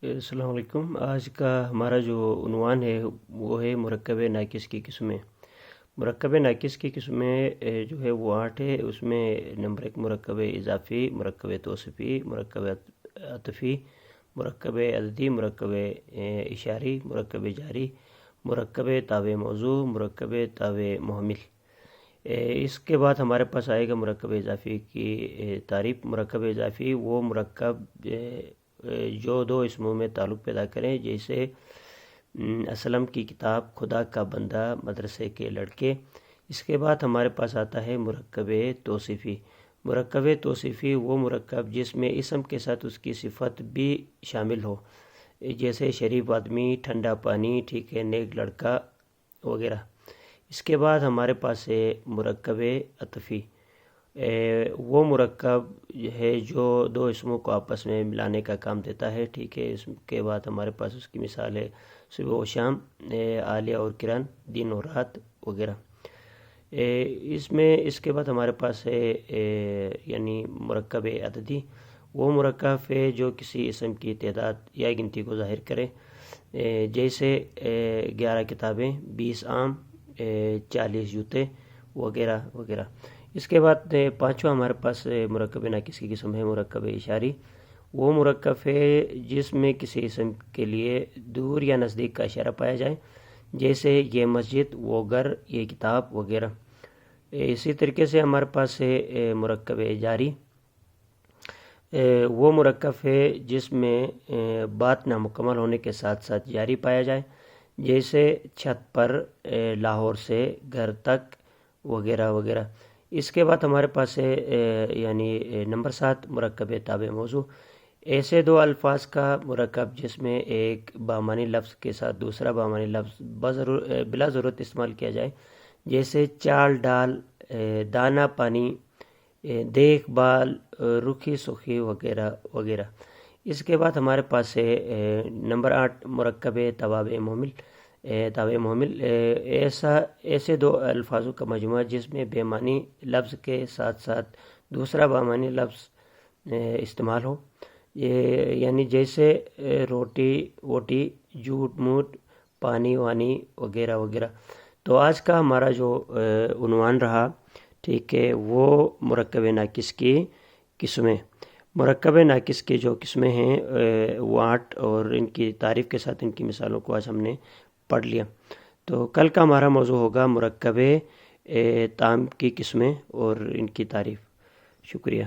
السلام علیکم۔ آج کا ہمارا جو عنوان ہے وہ ہے مرکب ناقص کی قسمیں۔ مرکب ناقص کی قسمیں جو ہے وہ 8 ہے۔ اس میں نمبر 1 مرکب اضافی، مرکب توصیفی، مرکب عطفی، مرکب عددی، مرکب اشاری، مرکب جاری، مرکب تابع موضوع، مرکب تابع محمل۔ اس کے بعد ہمارے پاس آئے گا مرکب اضافی کی تعریف۔ مرکب اضافی وہ مرکب جو دو اسموں میں تعلق پیدا کریں، جیسے اسلم کی کتاب، خدا کا بندہ، مدرسے کے لڑکے۔ اس کے بعد ہمارے پاس آتا ہے مرکب توصیفی۔ مرکب توصیفی وہ مرکب جس میں اسم کے ساتھ اس کی صفت بھی شامل ہو، جیسے شریف آدمی، ٹھنڈا پانی، ٹھیک ہے، نیک لڑکا وغیرہ۔ اس کے بعد ہمارے پاس ہے مرکب عطفی۔ وہ مرکب ہے جو دو اسموں کو آپس میں ملانے کا کام دیتا ہے، ٹھیک ہے۔ اس کے بعد ہمارے پاس اس کی مثال ہے صبح و شام، عالیہ اور کرن، دن اور رات وغیرہ۔ اس کے بعد ہمارے پاس ہے یعنی مرکب عددی۔ وہ مرکب ہے جو کسی اسم کی تعداد یا گنتی کو ظاہر کرے، جیسے 11 کتابیں، 20 آم، 40 جوتے وغیرہ وغیرہ۔ اس کے بعد پانچواں ہمارے پاس مرکب ناقص کی قسم ہے مرکب اشاری۔ وہ مرکب ہے جس میں کسی اسم کے لیے دور یا نزدیک کا اشارہ پایا جائے، جیسے یہ مسجد، وہ گھر، یہ کتاب وغیرہ۔ اسی طریقے سے ہمارے پاس ہے مرکب جاری۔ وہ مرکب ہے جس میں بات نامکمل ہونے کے ساتھ ساتھ جاری پایا جائے، جیسے چھت پر، لاہور سے گھر تک وغیرہ وغیرہ۔ اس کے بعد ہمارے پاس ہے یعنی نمبر 7 مرکب تابع موضوع۔ ایسے دو الفاظ کا مرکب جس میں ایک بامعنی لفظ کے ساتھ دوسرا بامعنی لفظ بلا ضرورت استعمال کیا جائے، جیسے چال ڈال، دانہ پانی، دیکھ بھال، رکھی سخی وغیرہ وغیرہ۔ اس کے بعد ہمارے پاس ہے نمبر 8 مرکب تابع محمل۔ تابع محمل ایسے دو الفاظوں کا مجموعہ جس میں بے معنی لفظ کے ساتھ ساتھ دوسرا بامعنی لفظ استعمال ہو، یعنی جیسے روٹی ووٹی، جھوٹ موٹ، پانی وانی وغیرہ وغیرہ۔ تو آج کا ہمارا جو عنوان رہا، ٹھیک ہے، وہ مرکب ناقص کی قسمیں۔ مرکب ناقص کی جو قسمیں ہیں وہ 8 اور ان کی تعریف کے ساتھ ان کی مثالوں کو آج ہم نے پڑھ لیا۔ تو کل کا ہمارا موضوع ہوگا مرکب تام کی قسمیں اور ان کی تعریف۔ شکریہ۔